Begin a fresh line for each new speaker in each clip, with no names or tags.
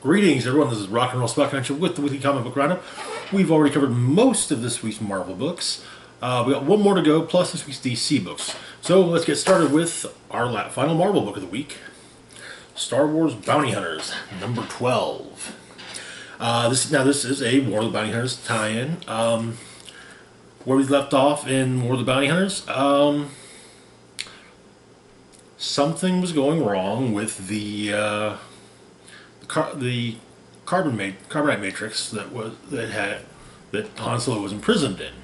Greetings, everyone. This is Rock and Roll Spot Convention with the Weekly Comic Book Roundup. We've already covered most of this week's Marvel books. We got one more to go, plus this week's DC books. So let's get started with our final Marvel book of the week, Star Wars Bounty Hunters, number 12. This is a War of the Bounty Hunters tie-in. Where we left off in War of the Bounty Hunters, something was going wrong with the carbonite matrix that Han Solo was imprisoned in,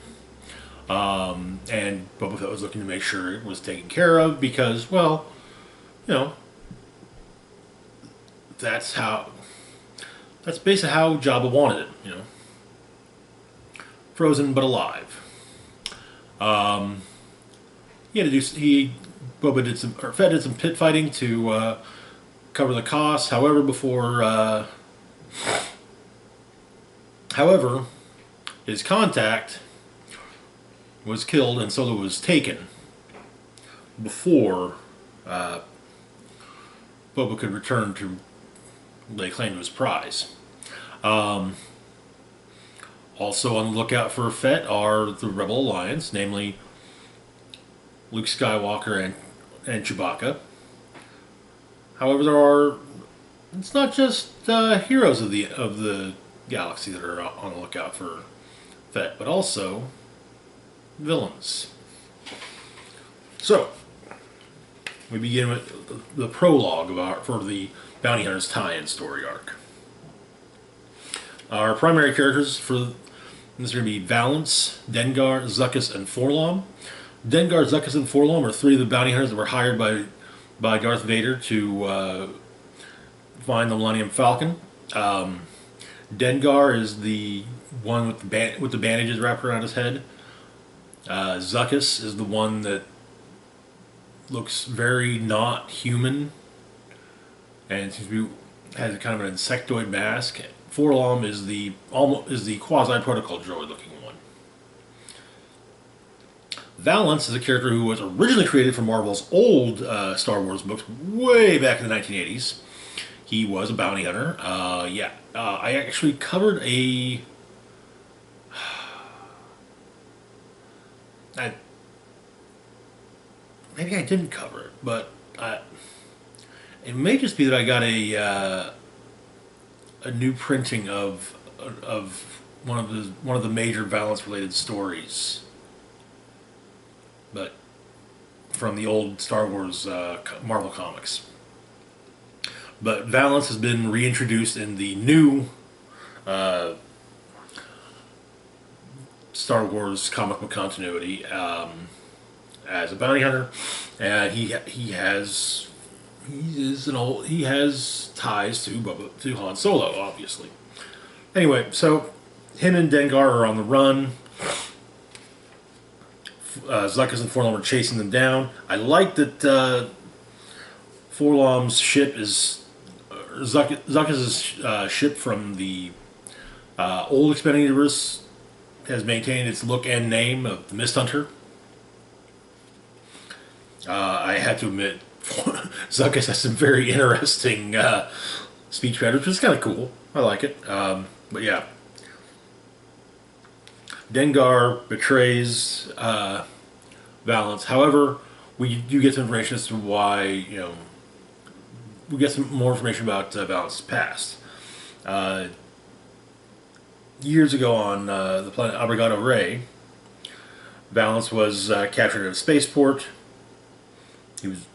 and Boba Fett was looking to make sure it was taken care of because, well, that's basically how Jabba wanted it, frozen but alive. Boba Fett did some pit fighting to cover the costs. However, his contact was killed and Solo was taken before Boba could return to lay claim to his prize. Also on the lookout for Fett are the Rebel Alliance, namely Luke Skywalker and Chewbacca. However, it's not just heroes of the galaxy that are on the lookout for Fett, but also villains. So, we begin with the prologue for the Bounty Hunters tie-in story arc. Our primary characters for this are going to be Valance, Dengar, Zuckuss, and Forlom. Dengar, Zuckuss, and Forlom are three of the bounty hunters that were hired by Darth Vader to find the Millennium Falcon. Dengar is the one with the bandages wrapped around his head. Zuckuss is the one that looks very not human and seems to has kind of an insectoid mask. Forlom is the quasi-protocol droid looking one. Valance is a character who was originally created for Marvel's old Star Wars books way back in the 1980s. He was a bounty hunter. I actually covered maybe I didn't cover it, but it may just be that I got a new printing of one of the major Valance related stories, but from the old Star Wars Marvel comics. But Valance has been reintroduced in the new Star Wars comic book continuity as a bounty hunter, and he has ties to Han Solo, obviously. Anyway, so him and Dengar are on the run. Zuckuss and Forlom are chasing them down. I like that Forlom's ship is Zuckuss's ship from the old expanded universe has maintained its look and name of the Mist Hunter. I had to admit, Zuckuss has some very interesting speech patterns, which is kind of cool. I like it. But yeah. Dengar betrays Valance. However, we do get some information as to why, we get some more information about Valance's past. Years ago on the planet Abrigado Ray, Valance was captured at a spaceport. He was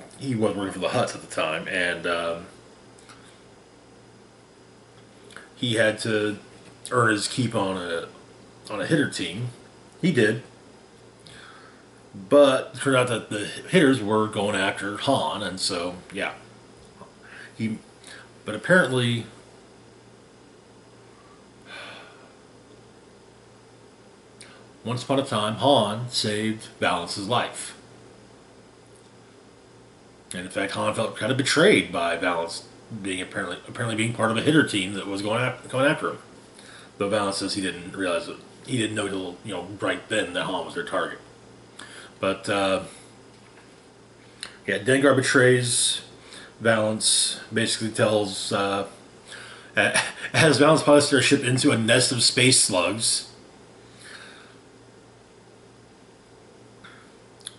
working for the Hutts at the time, and he had to earn his keep on a hitter team. He did, but it turned out that the hitters were going after Han, and so yeah, But apparently, once upon a time, Han saved Valance's life. And in fact, Han felt kind of betrayed by Valance being apparently being part of a hitter team that was going after him. Though Valance says he didn't realize it. He didn't know till right then that Han was their target. But Dengar betrays Valance. Basically tells As Valance pilots their ship into a nest of space slugs.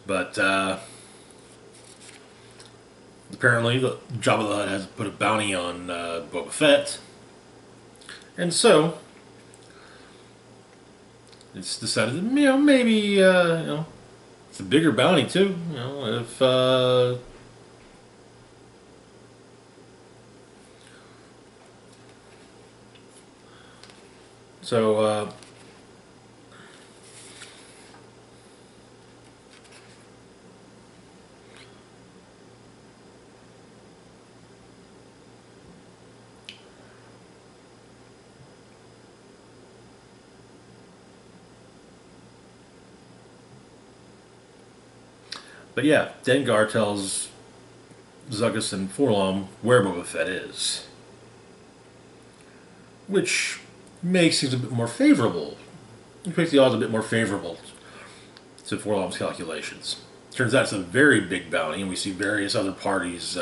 But apparently, Jabba the Hutt has put a bounty on Boba Fett, and so it's decided that maybe it's a bigger bounty too. If so. But yeah, Dengar tells Zuckuss and Forlom where Boba Fett is, which makes things a bit more favorable. It makes the odds a bit more favorable to Forlom's calculations. Turns out it's a very big bounty, and we see various other parties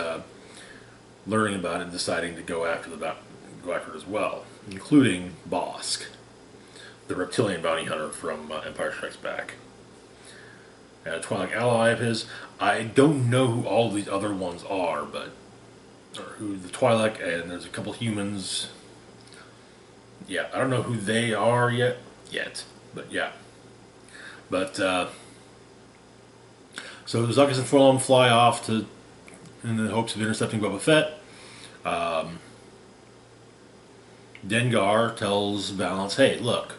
learning about it and deciding to go after it as well, including Bosk, the reptilian bounty hunter from Empire Strikes Back. And a Twi'lek ally of his. I don't know who all these other ones are, or who the Twi'lek, and there's a couple humans. Yeah, I don't know who they are yet, but yeah. But so Zuckuss and Forlom fly off in the hopes of intercepting Boba Fett. Dengar tells Valance, "Hey, look,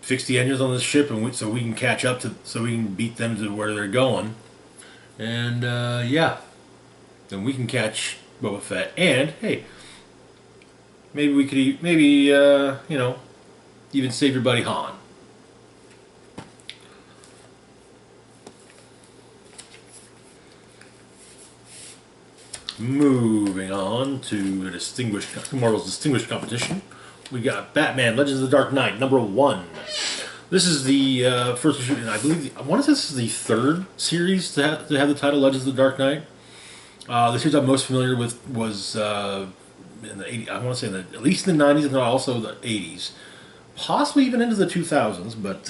fix the engines on this ship, and so we can catch up so we can beat them to where they're going, and yeah, then we can catch Boba Fett. And hey, maybe we could even save your buddy Han." Moving on to Marvel's distinguished competition, we got Batman: Legends of the Dark Knight #1. This is the first issue, and I want to say this is the third series to have the title Legends of the Dark Knight. The series I'm most familiar with was in the 80s. I want to say at least in the 90s and also the 80s, possibly even into the 2000s. But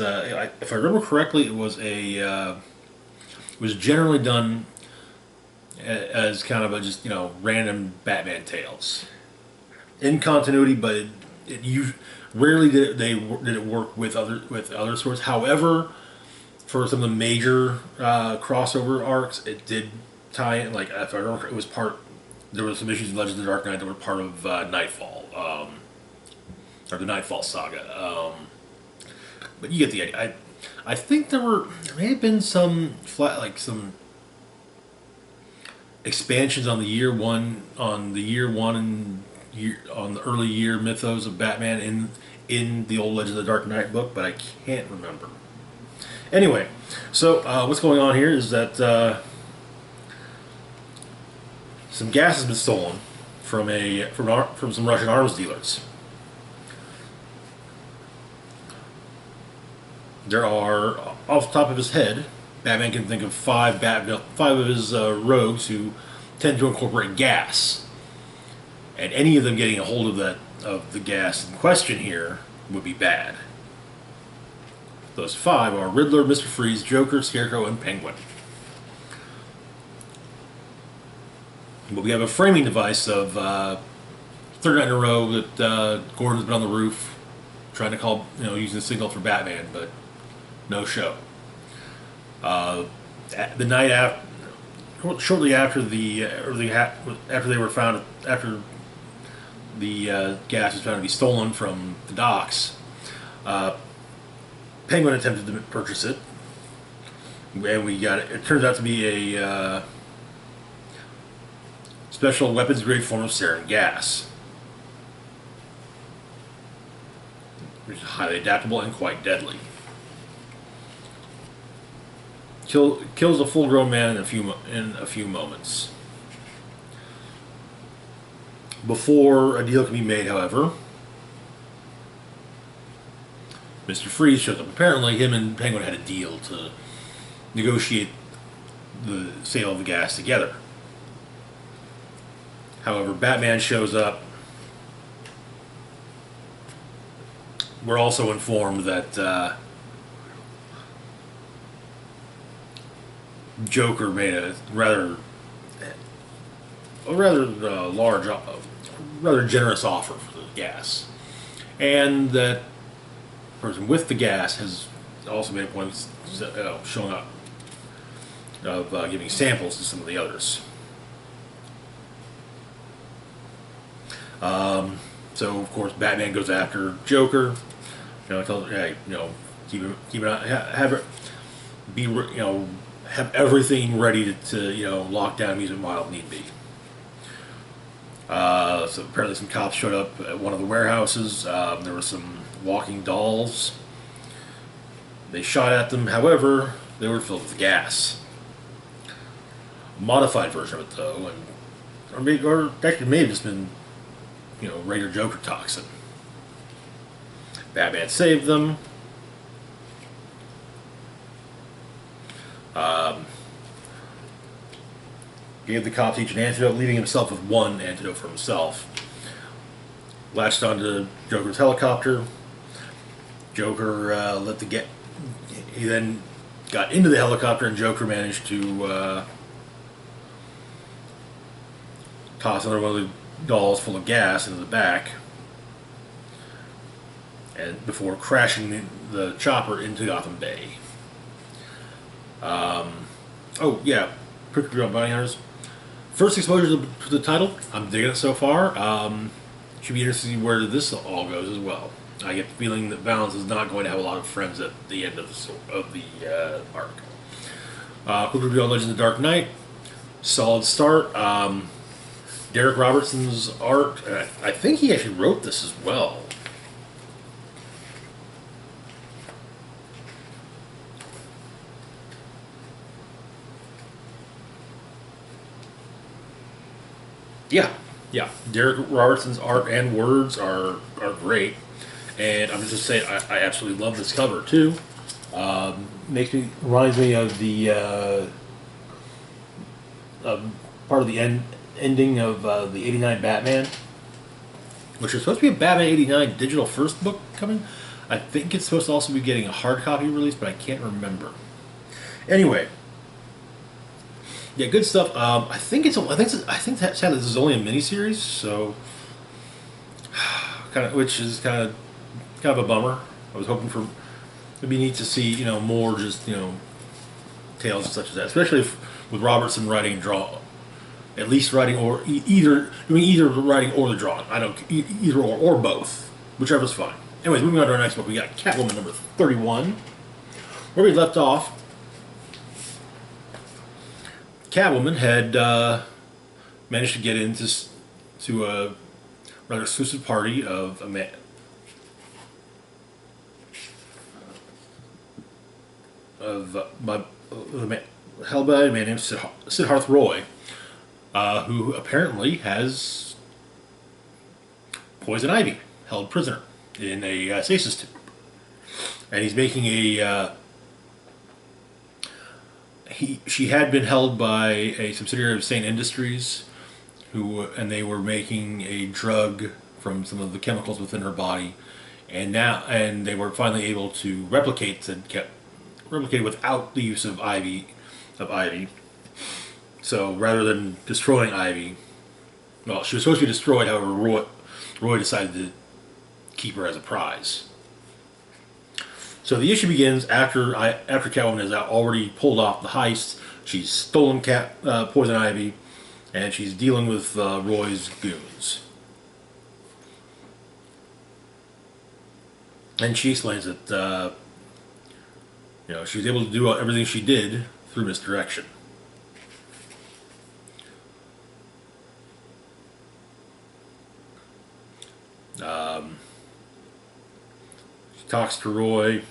if I remember correctly, it was generally done as kind of just random Batman tales in continuity, but rarely did it work with other sorts. However, for some of the major crossover arcs, it did tie in. Like if I remember, there were some issues in Legends of the Dark Knight that were part of Nightfall, or the Nightfall saga. But you get the idea. I think there may have been some some expansions on the year one and on the early year mythos of Batman in the old Legends of the Dark Knight book, but I can't remember. Anyway, so what's going on here is that some gas has been stolen from some Russian arms dealers. There are, off the top of his head, Batman can think of five of his rogues who tend to incorporate gas, and any of them getting a hold of the gas in question here would be bad. Those five are Riddler, Mr. Freeze, Joker, Scarecrow, and Penguin. But we have a framing device of third night in a row that Gordon's been on the roof trying to call, using the signal for Batman, but no show. The night after, shortly after after the gas was found to be stolen from the docks, Penguin attempted to purchase it, and we got it. It turns out to be a special weapons-grade form of sarin gas, which is highly adaptable and quite deadly. Kills a full-grown man in a few moments. Before a deal can be made, however, Mr. Freeze shows up. Apparently, him and Penguin had a deal to negotiate the sale of the gas together. However, Batman shows up. We're also informed that Joker made a rather large, rather generous offer for the gas, and that person with the gas has also made a point of showing up, of giving samples to some of the others. So of course Batman goes after Joker. Tells hey, keep an eye, have it be, have everything ready to lock down amusement mile if need be. So apparently some cops showed up at one of the warehouses. There were some walking dolls. They shot at them. However, they were filled with gas. A modified version of it, though, or actually may have just been, regular Joker toxin. Batman saved them. Gave the cops each an antidote, leaving himself with one antidote for himself. Latched onto Joker's helicopter. Joker he then got into the helicopter, and Joker managed to toss another one of the dolls full of gas into the back, and before crashing the chopper into Gotham Bay. Oh yeah, quick review on Bounty Hunters. First exposure to the title, I'm digging it so far. Should be interesting to see where this all goes as well. I get the feeling that Valance is not going to have a lot of friends at the end of the arc. Quick review on Legends of the Dark Knight. Solid start. Derek Robertson's art. I think he actually wrote this as well. Yeah. Derek Robertson's art and words are great, and I'm just saying I absolutely love this cover too. Reminds me of the part of the ending of the '89 Batman, which is supposed to be a Batman '89 digital first book coming. I think it's supposed to also be getting a hard copy release, but I can't remember. Anyway. Yeah, good stuff. I think that sadly this is only a miniseries, so which is kind of a bummer. I was hoping for it'd be neat to see more just tales such as that, especially with Robertson writing and draw, at least writing or either writing or the drawing. I don't either or both, whichever's fine. Anyways, moving on to our next book, we got Catwoman number 31, where we left off. Catwoman had managed to get into a rather exclusive party of a man, held by a man named Siddharth Roy, who apparently has poison ivy held prisoner in a stasis tube, and he's making a. She had been held by a subsidiary of Sane Industries, and they were making a drug from some of the chemicals within her body, and they were finally able to replicate without the use of ivy. So rather than destroying Ivy, well, she was supposed to be destroyed. However, Roy decided to keep her as a prize. So the issue begins after Catwoman has already pulled off the heist. She's stolen Poison Ivy, and she's dealing with Roy's goons. And she explains that she was able to do everything she did through misdirection. She talks to Roy.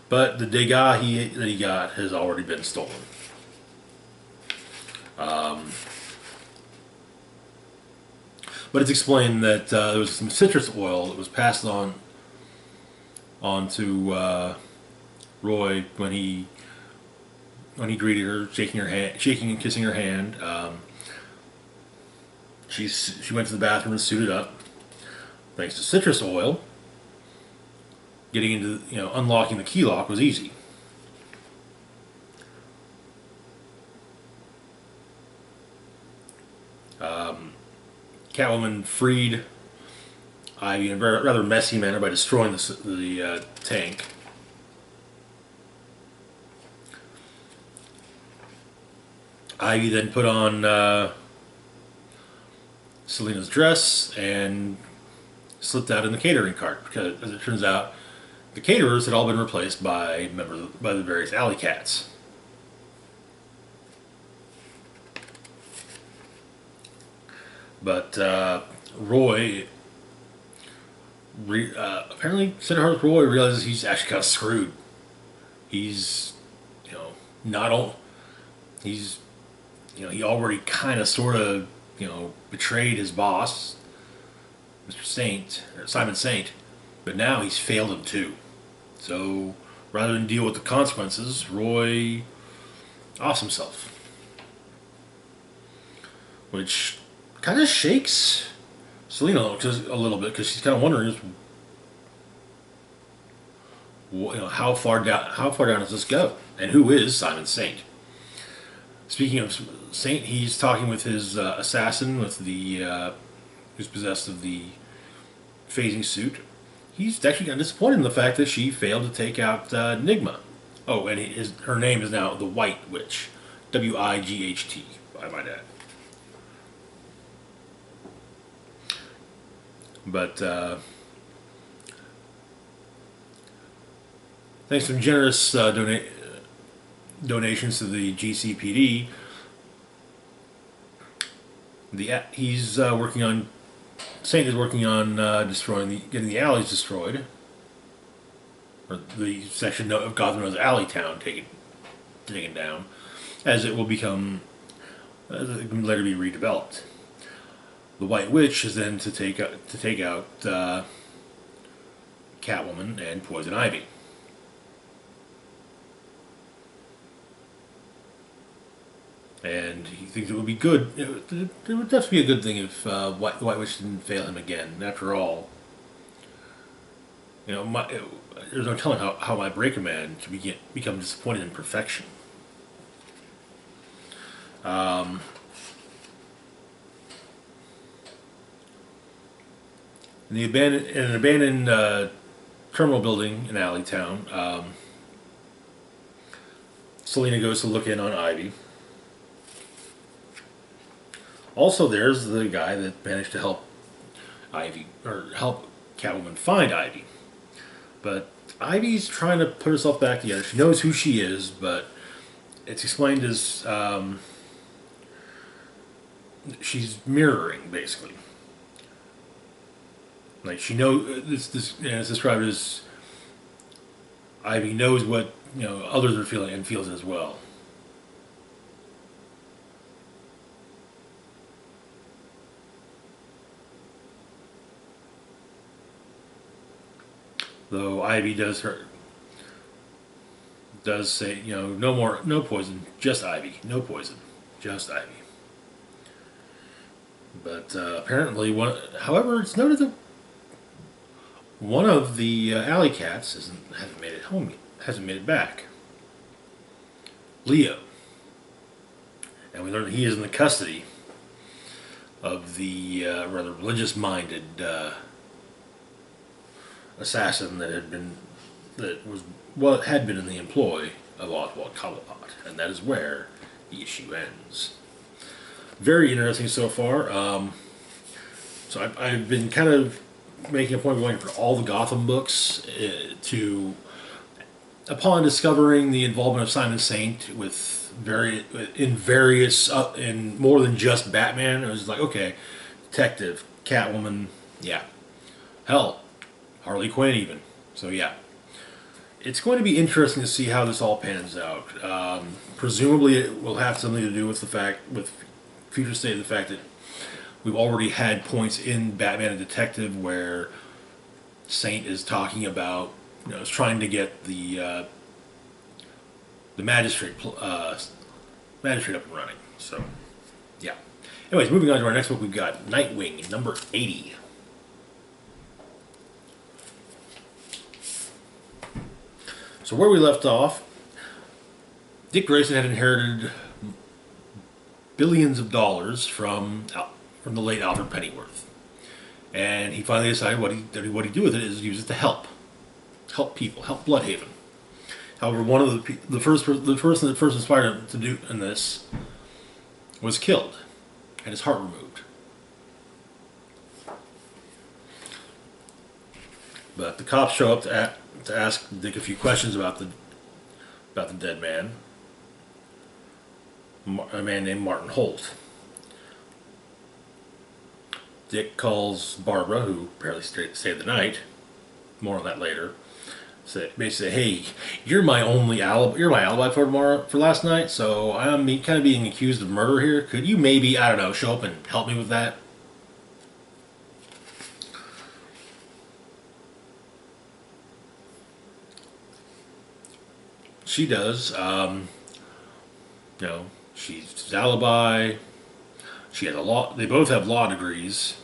But the Degas that he got has already been stolen. But it's explained that there was some citrus oil that was passed on to Roy when he greeted her, shaking and kissing her hand. She went to the bathroom and suited up. Thanks to citrus oil, getting into, unlocking the key lock was easy. Catwoman freed Ivy in a rather messy manner by destroying the tank. Ivy then put on Selina's dress and slipped out in the catering cart because, as it turns out, the caterers had all been replaced by the various alley cats. But Roy, apparently, Sidharth Roy realizes he's actually kind of screwed. He's, not all. He's, he already kind of, sort of, betrayed his boss, Simon Saint, but now he's failed him too. So rather than deal with the consequences, Roy offs himself, which kind of shakes Selina a little bit because she's kind of wondering, how far down does this go, and who is Simon Saint? Speaking of Saint, he's talking with his assassin, with the who's possessed of the phasing suit. He's actually kind of disappointed in the fact that she failed to take out Nigma. Oh, and her name is now the White Witch, W-I-G-H-T, I might add. But thanks to generous donations to the GCPD, he's working on. Saint is working on getting the alleys destroyed, or the section of Gotham known as Alley Town taken down, as it will become later be redeveloped. The White Witch is then to take out Catwoman and Poison Ivy. And he thinks it would be good. It would definitely be a good thing if the White Witch didn't fail him again. After all, there's no telling how my Breaker Man can become disappointed in perfection. In an abandoned terminal building in Alleytown, Selina goes to look in on Ivy. Also, there's the guy that managed to help help Catwoman find Ivy. But Ivy's trying to put herself back together. She knows who she is, but it's explained as she's mirroring, basically. Like, she knows it's described as Ivy knows what others are feeling and feels as well. Though Ivy does say, no poison, just Ivy, no poison, just Ivy. But apparently, however, it's noted that one of the alley cats hasn't made it home, hasn't made it back. Leo, and we learn that he is in the custody of the rather religious-minded assassin that had been in the employ of Oswald Cobblepot, and that is where the issue ends. Very interesting so far. So I've been kind of making a point of going for all the Gotham books upon discovering the involvement of Simon Saint in more than just Batman. It was like, okay, Detective, Catwoman, yeah, hell, Harley Quinn even. So yeah, it's going to be interesting to see how this all pans out. Presumably, it will have something to do with future state of the fact that we've already had points in Batman and Detective where Saint is talking about, is trying to get the magistrate up and running. So, yeah. Anyways, moving on to our next book, we've got Nightwing number 80. So where we left off, Dick Grayson had inherited billions of dollars from the late Alfred Pennyworth, and he finally decided what he'd do with it is use it to help people, help Bloodhaven. However, one of the person that first inspired him to do in this was killed, and his heart removed. But the cops show up to ask Dick a few questions about the dead man, a man named Martin Holt. Dick calls Barbara, who apparently stayed the night. More on that later. Basically say, hey, you're my alibi for last night, so I'm kind of being accused of murder here. Could you maybe, I don't know, show up and help me with that? She does. She's alibi. She has they both have law degrees.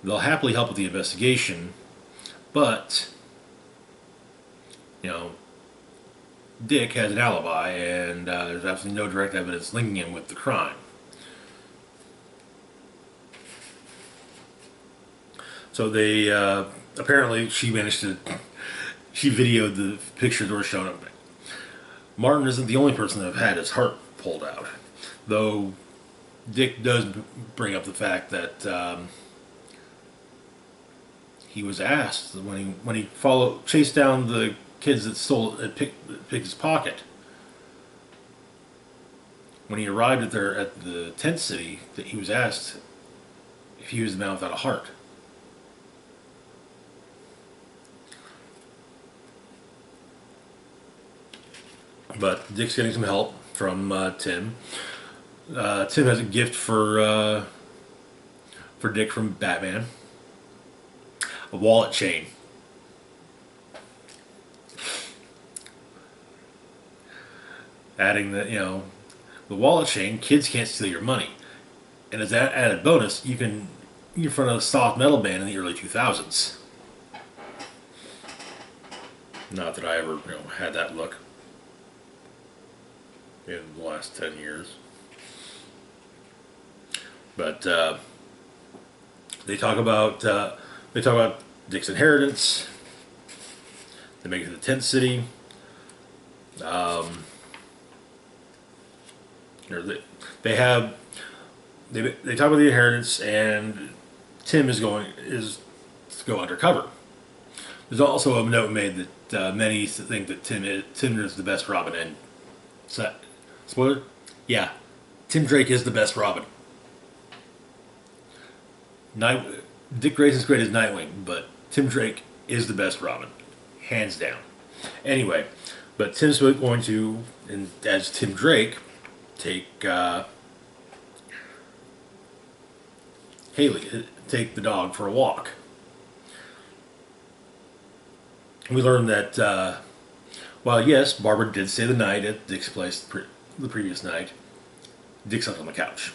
They'll happily help with the investigation, but Dick has an alibi, and there's absolutely no direct evidence linking him with the crime. So they apparently she videoed the pictures that were shown up. Martin isn't the only person that have had his heart pulled out, though. Dick does bring up the fact that he was asked when he chased down the kids that picked his pocket. When he arrived at the tent city, that he was asked if he was the man without a heart. But Dick's getting some help from Tim. Tim has a gift for Dick from Batman. A wallet chain. Adding the wallet chain, kids can't steal your money. And as an added bonus, you can front a soft metal band in the early 2000s. Not that I ever had that look in the last 10 years. But they talk about Dick's inheritance. They make it to the tent city. They talk about the inheritance, and Tim is to go undercover. There's also a note made that many think that Tim is the best Robin, and spoiler, yeah, Tim Drake is the best Robin. Dick Grayson's great as Nightwing, but Tim Drake is the best Robin, hands down. Anyway, but Tim's going to, as Tim Drake, take Haley, take the dog for a walk. We learned that while yes, Barbara did stay the night at Dick's place the previous night, Dick slept on the couch.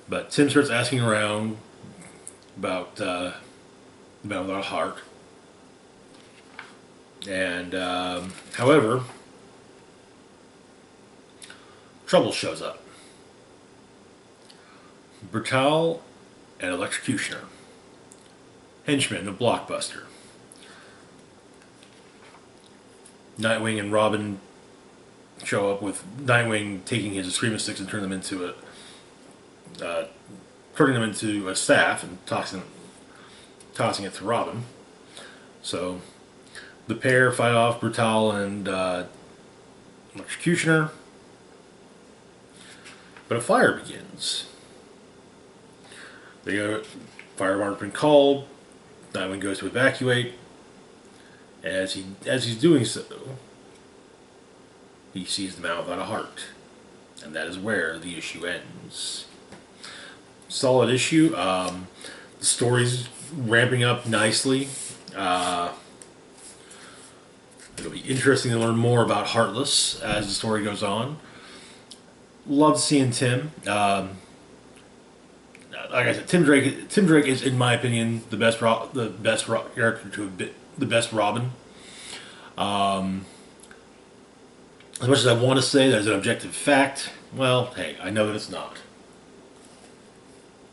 But Tim starts asking around about the man without a heart. And, however, trouble shows up. Brutal and Electrocutioner. Henchman of Blockbuster. Nightwing and Robin show up with Nightwing taking his screaming sticks and turning them into a staff and tossing it to Robin. So the pair fight off Brutal and Electrocutioner, but a fire begins. Fire alarm's been called. Nightwing goes to evacuate. As he's doing so, he sees the man without a heart, and that is where the issue ends. Solid issue. The story's ramping up nicely. It'll be interesting to learn more about Heartless as the story goes on. Loved seeing Tim. Like I said, Tim Drake. Tim Drake is, in my opinion, character to have been the best Robin. As much as I want to say that is an objective fact, well, hey, I know that it's not.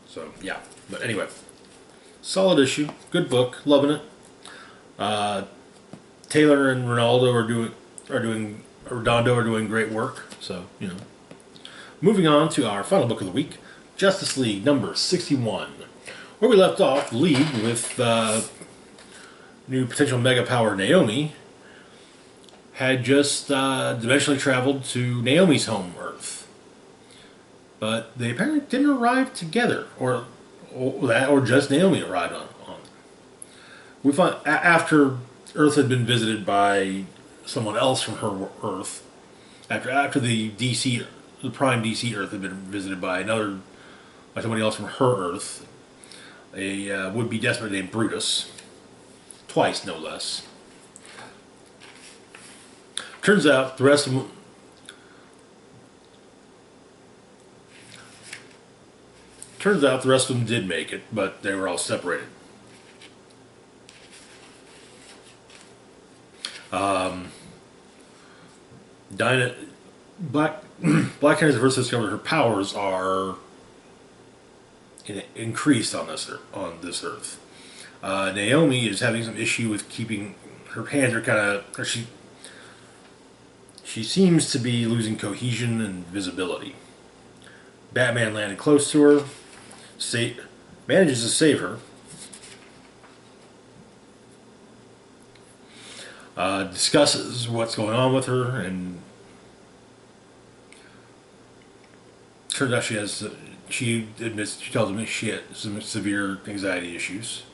So yeah, but anyway, solid issue, good book, loving it. Taylor and Redondo are doing great work. So moving on to our final book of the week, Justice League number 61, where we left off. League with new potential mega power Naomi had just dimensionally traveled to Naomi's home Earth, but they apparently didn't arrive together, or just Naomi arrived on. We find after Earth had been visited by someone else from her Earth, after the Prime DC Earth had been visited by somebody else from her Earth, a would-be despot named Brutus, twice no less. Turns out the rest of them did make it, but they were all separated. Black Canary's first discovered her powers are increased on this Earth. Naomi is having some issue with keeping her hands are kind of. She seems to be losing cohesion and visibility. Batman landed close to her, manages to save her. Discusses what's going on with her, and turns out she tells him she had some severe anxiety issues.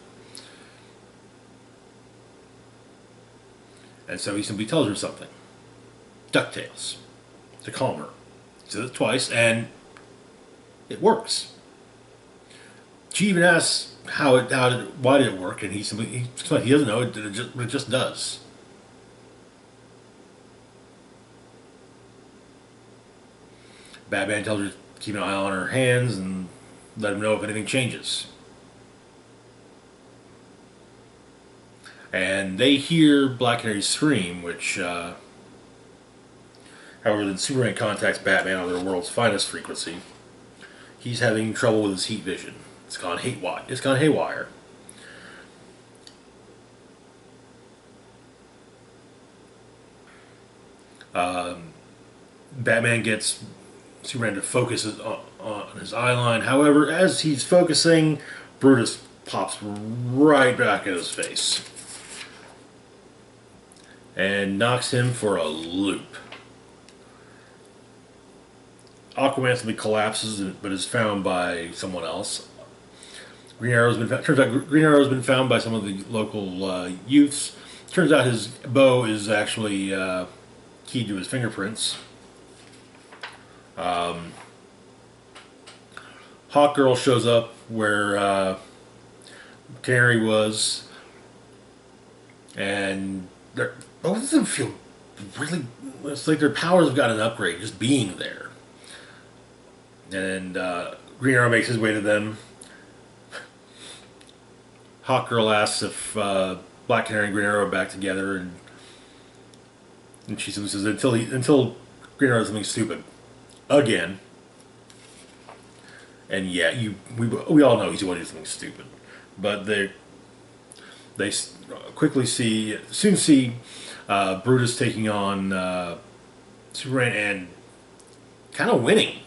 And so he simply tells her something. DuckTales. To calm her. He says it twice, and it works. She even asks why did it work, and he doesn't know, it just does. Batman tells her to keep an eye on her hands and let him know if anything changes. And they hear Black Canary scream, which, however, then Superman contacts Batman on their world's finest frequency. He's having trouble with his heat vision. It's gone haywire. Batman gets Superman to focus on his eye line. However, as he's focusing, Brutus pops right back in his face and knocks him for a loop. Aquaman simply collapses, but is found by someone else. Turns out Green Arrow's been found by some of the local youths. Turns out his bow is actually keyed to his fingerprints. Hawkgirl shows up where Canary was, and both of them feel really. It's like their powers have got an upgrade just being there. And Green Arrow makes his way to them. Hawkgirl asks if Black Canary and Green Arrow are back together, and she says until Green Arrow does something stupid again. And yeah, we all know he's going to do something stupid, but they soon see Brutus taking on Superman and kind of winning.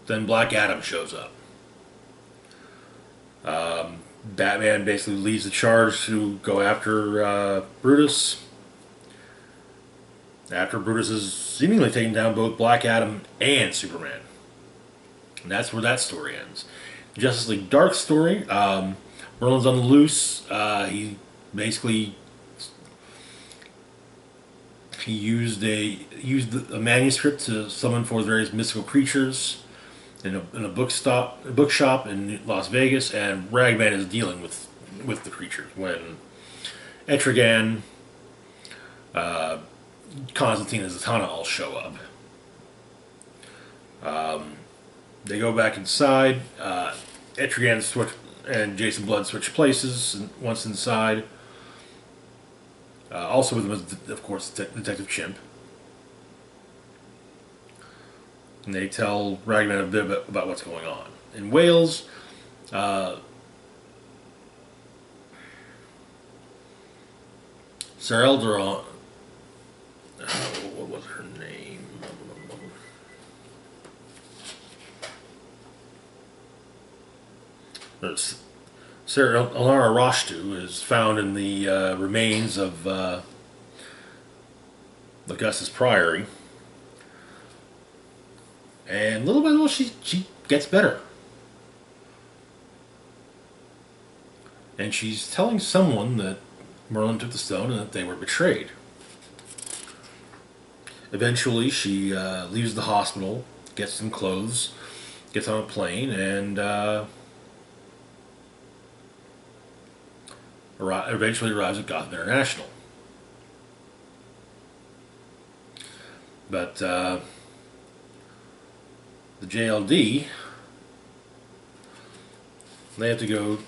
Then Black Adam shows up. Batman basically leads the charge to go after Brutus. After Brutus has seemingly taken down both Black Adam and Superman. And that's where that story ends. Justice League Dark story. Merlin's on the loose. He basically used a manuscript to summon forth various mystical creatures in a bookshop in Las Vegas, and Ragman is dealing with the creatures when Etrigan Constantine and Zatanna all show up. They go back inside. Etrigan and Jason Blood switch places once inside. Also with them is, of course, Detective Chimp. And they tell Ragman a bit about what's going on. In Wales, Sarah Elderon, what was her name? Sarah Elara Roshtu is found in the remains of Augustus Priory. And little by little, she gets better. And she's telling someone that Merlin took the stone and that they were betrayed. Eventually, she leaves the hospital, gets some clothes, gets on a plane, and eventually arrives at Gotham International. But the JLD, they have to go.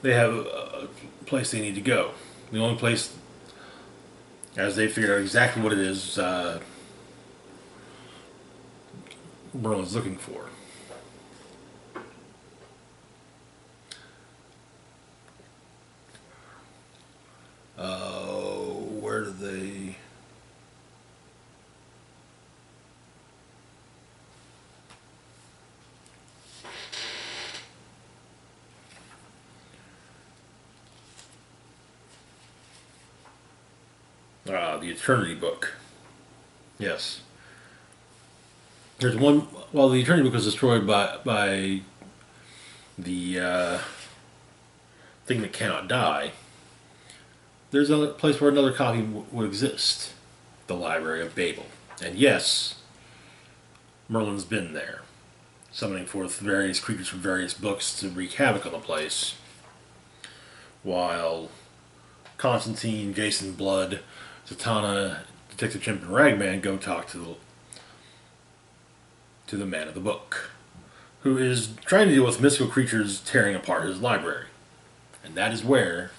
They have a place they need to go. The only place, as they figure out exactly what it is, Merlin's looking for. Where do they? The Eternity Book. Yes. There's one. Well, the Eternity Book was destroyed by the thing that cannot die. There's a place where another copy would exist. The Library of Babel. And yes, Merlin's been there, summoning forth various creatures from various books to wreak havoc on the place, while Constantine, Jason Blood, Zatanna, Detective Chimp, and Ragman go talk to the man of the book, who is trying to deal with mystical creatures tearing apart his library. And that is where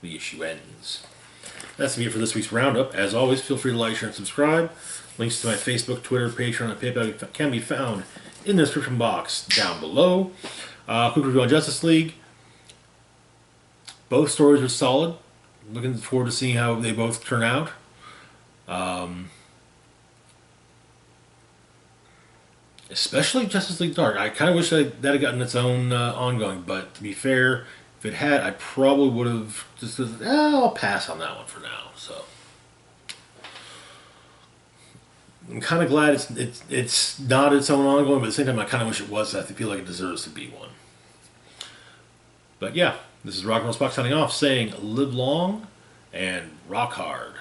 the issue ends. That's me for this week's roundup. As always, feel free to like, share, and subscribe. Links to my Facebook, Twitter, Patreon, and PayPal can be found in the description box down below. Quick review on Justice League. Both stories are solid. Looking forward to seeing how they both turn out. Especially Justice League Dark. I kind of wish that had gotten its own ongoing, but to be fair, if it had, I probably would have just said, I'll pass on that one for now. So I'm kind of glad it's not its own ongoing, but at the same time, I kind of wish it was. I feel like it deserves to be one. But yeah, this is Rock and Roll Spock signing off, saying live long and rock hard.